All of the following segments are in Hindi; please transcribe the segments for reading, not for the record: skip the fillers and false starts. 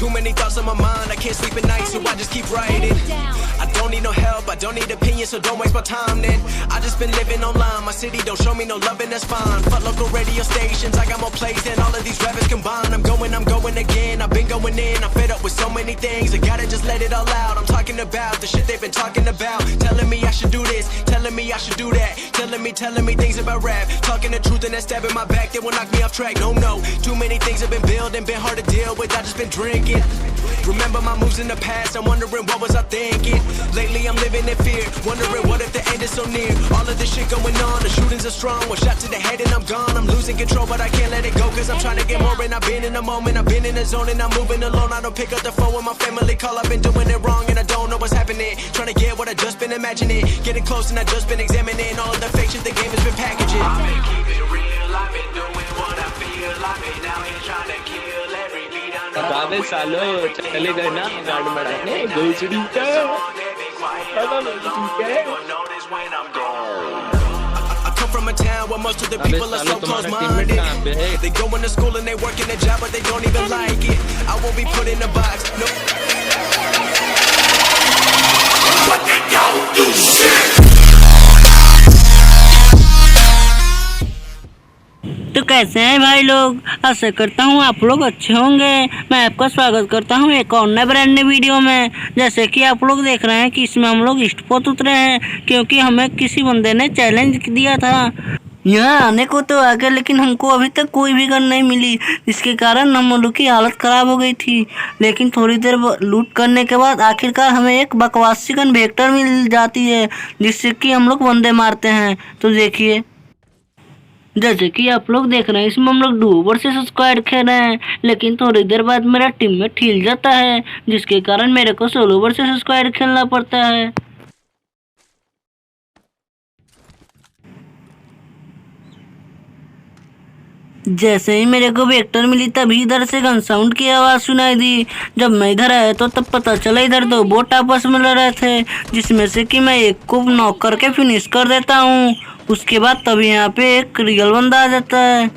Too many thoughts on my mind, I can't sleep at night, so I just keep writing. I don't need no help, I don't need opinions, so don't waste my time then. I just been living online, my city don't show me no love and that's fine. Fuck local radio stations, I got more plays than all of these rappers combined. I'm going again, I've been going in, I'm fed up with so many things. I gotta just let it all out, I'm talking about the shit they've been talking about. Telling me I should do this, telling me I should do that. Telling me things about rap. Talking the truth and that stab in my back, they will knock me off track. No, too many things have been building, been hard to deal with, I just been drinking. Remember my moves in the past, I'm wondering what was I thinking. Lately I'm living in fear, wondering what if the end is so near. All of this shit going on, the shootings are strong. One shot to the head and I'm gone. I'm losing control but I can't let it go, cause I'm trying to get more. And I've been in the moment, I've been in the zone, and I'm moving alone. I don't pick up the phone when my family call, I've been doing it wrong and I don't know what's happening. Trying to get what I just been imagining, getting close and I just been examining all of the fake shit the game has been packaging. I've been keeping real, I've been doing what I feel. I've been out here trying to kill every beat I know. अबे सालो चले गए ना गाड़ी बढ़ाने गोचड़ी का पता नहीं ठीक है from a town where most of the people are so close-minded. They going to school and they working a job, but they don't even like it. I won't be put in a box. No. What can y'all do shit? तो कैसे हैं भाई लोग, आशा करता हूँ आप लोग अच्छे होंगे। मैं आपका स्वागत करता हूँ एक और नए ब्रांड न्यू वीडियो में। जैसे कि आप लोग देख रहे हैं कि इसमें हम लोग ईस्ट पोस्ट उतरे हैं, क्योंकि हमें किसी बंदे ने चैलेंज दिया था यहाँ आने को तो आ गया, लेकिन हमको अभी तक कोई भी गन नहीं मिली, जिसके कारण हम लोग की हालत ख़राब हो गई थी। लेकिन थोड़ी देर लूट करने के बाद आखिरकार हमें एक बकवासी गन वेक्टर मिल जाती है, जिससे कि हम लोग बंदे मारते हैं। तो देखिए, जैसे कि आप लोग देख रहे हैं इसमें हम लोग डुओ वर्सेस स्क्वाड खेल रहे हैं, लेकिन थोड़ी देर बाद मेरा टीममेट हिल जाता है, जिसके कारण मेरे को सोलो वर्सेस स्क्वाड खेलना पड़ता है। जैसे ही मेरे को वेक्टर मिली तभी इधर से गन साउंड की आवाज़ सुनाई दी। जब मैं इधर आया तो तब पता चला इधर दो बोट आपस में लड़ रहे थे, जिसमें से कि मैं एक को नॉक करके फिनिश कर देता हूँ। उसके बाद तभी यहाँ पे एक रियल बंदा आ जाता है।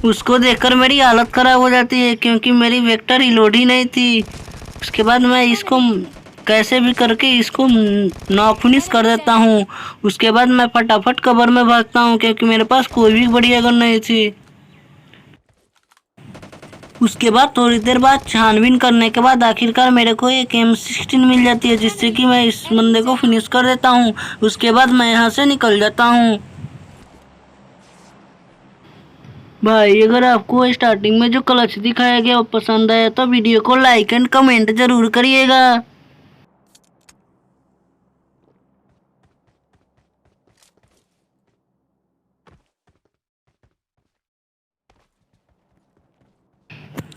उसको देखकर मेरी हालत ख़राब हो जाती है, क्योंकि मेरी वेक्टर रिलोड ही नहीं थी। उसके बाद मैं इसको कैसे भी करके इसको नॉक फिनिश कर देता हूँ। उसके बाद मैं फटाफट कवर में भागता हूँ, क्योंकि मेरे पास कोई भी बढ़िया गन नहीं थी। उसके बाद थोड़ी देर बाद छानबीन करने के बाद आखिरकार मेरे को एक M16 मिल जाती है, जिससे कि मैं इस बंदे को फिनिश कर देता हूँ। उसके बाद मैं यहाँ से निकल जाता हूँ। भाई अगर आपको स्टार्टिंग में जो क्लच दिखाया गया वो पसंद आया तो वीडियो को लाइक एंड कमेंट जरूर करिएगा।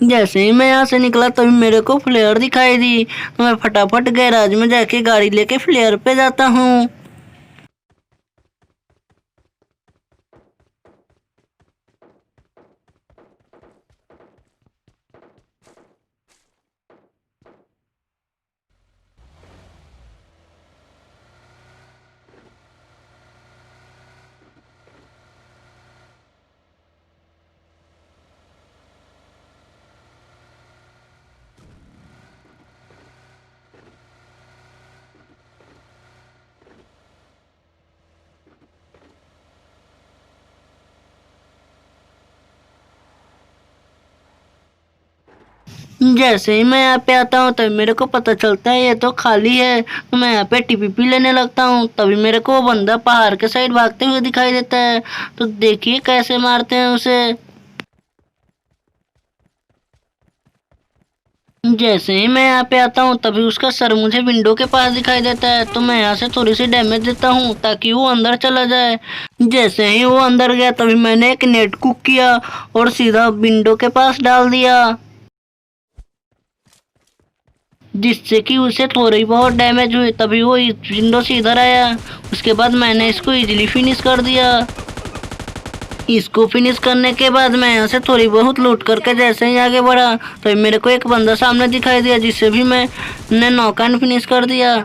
जैसे ही मैं यहाँ से निकला तभी मेरे को फ्लेयर दिखाई दी, तो मैं फटाफट गैराज में जाके गाड़ी लेके फ्लेयर पे जाता हूँ। जैसे ही मैं यहाँ पे आता हूँ तभी मेरे को पता चलता है ये तो खाली है, तो मैं यहाँ पे टीपीपी लेने लगता हूँ। तभी मेरे को वो बंदा पहाड़ के साइड भागते हुए दिखाई देता है, तो देखिए कैसे मारते हैं उसे। जैसे ही मैं यहाँ पे आता हूँ तभी उसका सर मुझे विंडो के पास दिखाई देता है, तो मैं यहाँ से थोड़ी सी डैमेज देता हूँ ताकि वो अंदर चला जाए। जैसे ही वो अंदर गया तभी मैंने एक नेट कुक किया और सीधा विंडो के पास डाल दिया, जिससे कि उसे थोड़ी बहुत डैमेज हुई। तभी वो विंडो से इधर आया। उसके बाद मैंने इसको इजीली फिनिश कर दिया। इसको फिनिश करने के बाद मैं यहाँ से थोड़ी बहुत लूट करके जैसे ही आगे बढ़ा तो मेरे को एक बंदा सामने दिखाई दिया, जिससे भी मैंने नॉक एंड फिनिश कर दिया।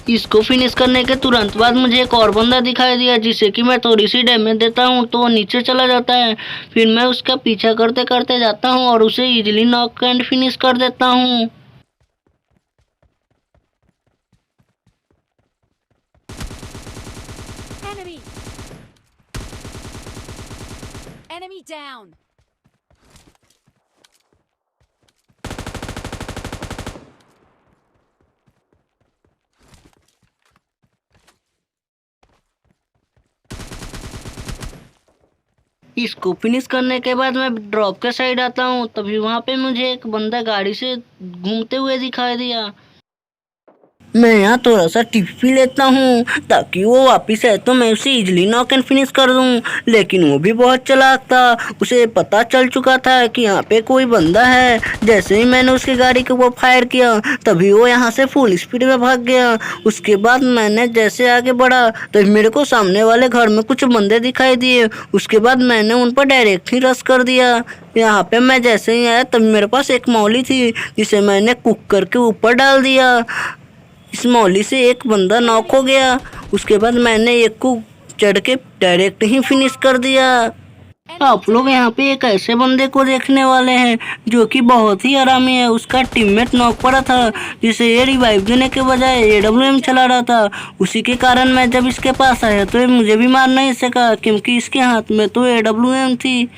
इसको फिनिश करने के तुरंत बाद मुझे एक और बंदा दिखाई दिया, जिसे कि मैं थोड़ी सी डैमेज देता हूँ तो वो नीचे चला जाता है। फिर मैं उसका पीछा करते करते जाता हूँ और उसे इजीली नॉक एंड फिनिश कर देता हूँ। Enemy down. इसको फिनिश करने के बाद मैं ड्रॉप के साइड आता हूँ, तभी वहाँ पे मुझे एक बंदा गाड़ी से घूमते हुए दिखाई दिया। मैं यहाँ थोड़ा सा टिप भी लेता हूँ ताकि वो वापस आए तो मैं उसे इजीली नॉक एंड फिनिश कर दूँ, लेकिन वो भी बहुत चालाक था। उसे पता चल चुका था कि यहाँ पे कोई बंदा है। जैसे ही मैंने उसकी गाड़ी के ऊपर फायर किया तभी वो यहाँ से फुल स्पीड में भाग गया। उसके बाद मैंने जैसे आगे बढ़ा तभी मेरे को सामने वाले घर में कुछ बंदे दिखाई दिए। उसके बाद मैंने उन पर डायरेक्ट ही रश कर दिया। यहाँ पे मैं जैसे ही आया तभी मेरे पास एक मौली थी, जिसे मैंने कुक करके ऊपर डाल दिया। इस मौली से एक बंदा नॉक हो गया। उसके बाद मैंने एक को चढ़ के डायरेक्ट ही फिनिश कर दिया। आप लोग यहाँ पे एक ऐसे बंदे को देखने वाले हैं जो कि बहुत ही आरामी है। उसका टीममेट नॉक पड़ा था, जिसे ये रिवाइव देने के बजाय AWM चला रहा था। उसी के कारण मैं जब इसके पास आया तो ये मुझे भी मार नहीं सका, क्योंकि इसके हाथ में तो AWM थी।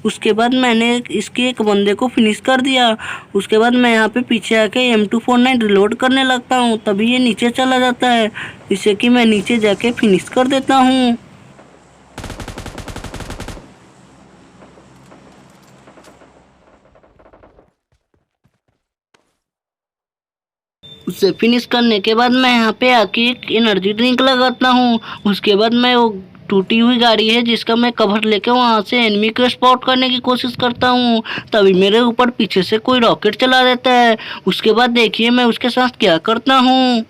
उसके बाद मैंने इसके एक बंदे को फिनिश कर दिया। उसके बाद मैं यहाँ पे पीछे आके M249 रिलोड करने लगता हूँ, तभी ये नीचे चला जाता है, जिससे कि मैं नीचे जाके फिनिश कर देता हूँ। उससे फिनिश करने के बाद मैं यहाँ पे आके एक एनर्जी ड्रिंक लगाता हूँ। उसके बाद मैं वो टूटी हुई गाड़ी है जिसका मैं कवर लेके वहाँ से एनिमी को स्पॉट करने की कोशिश करता हूँ, तभी मेरे ऊपर पीछे से कोई रॉकेट चला देता है। उसके बाद देखिए मैं उसके साथ क्या करता हूँ।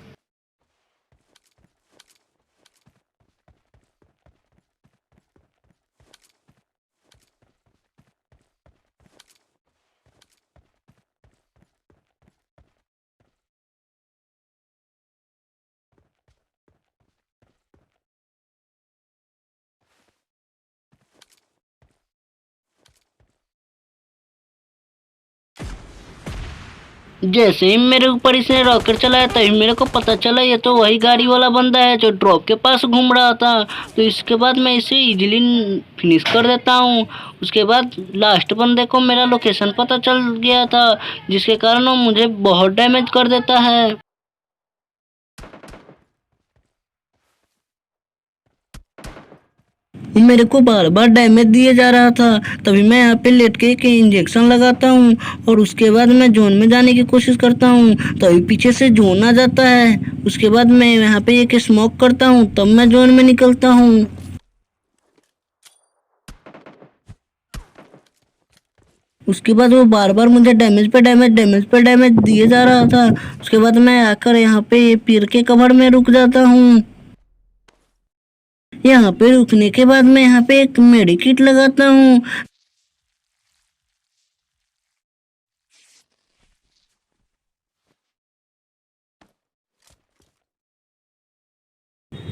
जैसे ही मेरे ऊपर इसने रॉकेट चलाया तभी मेरे को पता चला ये तो वही गाड़ी वाला बंदा है जो ड्रॉप के पास घूम रहा था। तो इसके बाद मैं इसे इजीली फिनिश कर देता हूँ। उसके बाद लास्ट बंदे को मेरा लोकेशन पता चल गया था, जिसके कारण वो मुझे बहुत डैमेज कर देता है। मेरे को बार बार डैमेज दिया जा रहा था, तभी मैं यहाँ पे लेट के एक इंजेक्शन लगाता हूँ और उसके बाद मैं जोन में जाने की कोशिश करता हूँ, तभी पीछे से जोन आ जाता है। उसके बाद मैं यहाँ पे एक स्मोक करता हूँ, तब मैं जोन में निकलता हूँ। उसके बाद वो बार बार मुझे डैमेज पे डैमेज दिए जा रहा था। उसके बाद मैं आकर यहाँ पे ये पेड़ के कवर में रुक जाता हूँ। यहाँ पे रुकने के बाद मैं यहाँ पे एक मेडिकिट लगाता हूँ।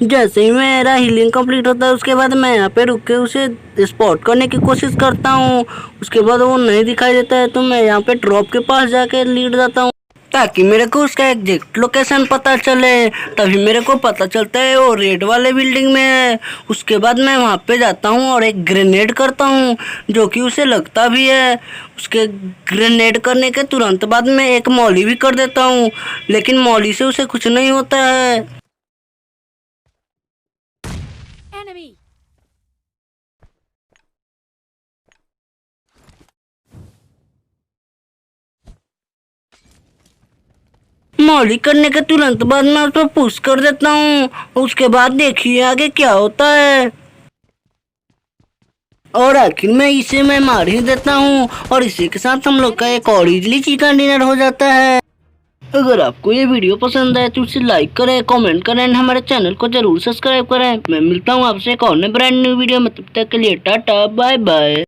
जैसे ही मेरा हीलिंग कंप्लीट होता है उसके बाद मैं यहाँ पे रुक के उसे स्पॉट करने की कोशिश करता हूँ। उसके बाद वो नहीं दिखाई देता है तो मैं यहाँ पे ड्रॉप के पास जाके लीड जाता हूँ, ताकि मेरे को उसका एग्जैक्ट लोकेशन पता चले। तभी मेरे को पता चलता है वो रेड वाले बिल्डिंग में है। उसके बाद मैं वहाँ पे जाता हूँ और एक ग्रेनेड करता हूँ, जो कि उसे लगता भी है। उसके ग्रेनेड करने के तुरंत बाद मैं एक मौली भी कर देता हूँ, लेकिन मौली से उसे कुछ नहीं होता है। Enemy. मौली करने के तुरंत बाद मैं उस पर पुश कर देता हूँ। उसके बाद देखिए आगे क्या होता है। और आखिर में इसे मैं मार ही देता हूँ और इसी के साथ हम लोग का एक और इजली चिकन डिनर हो जाता है। अगर आपको ये वीडियो पसंद आए तो इसे लाइक करें, कमेंट करें और हमारे चैनल को जरूर सब्सक्राइब करें। मैं मिलता हूँ आपसे एक और नए ब्रांड न्यू वीडियो में, तब तक के लिए tata bye bye.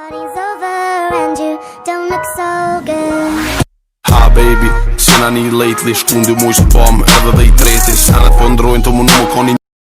Party's over and you don't look so good. Hi baby, soon anni lately, esconde o meu spam. Ela dei treta, insana, pondrou, então meu nome com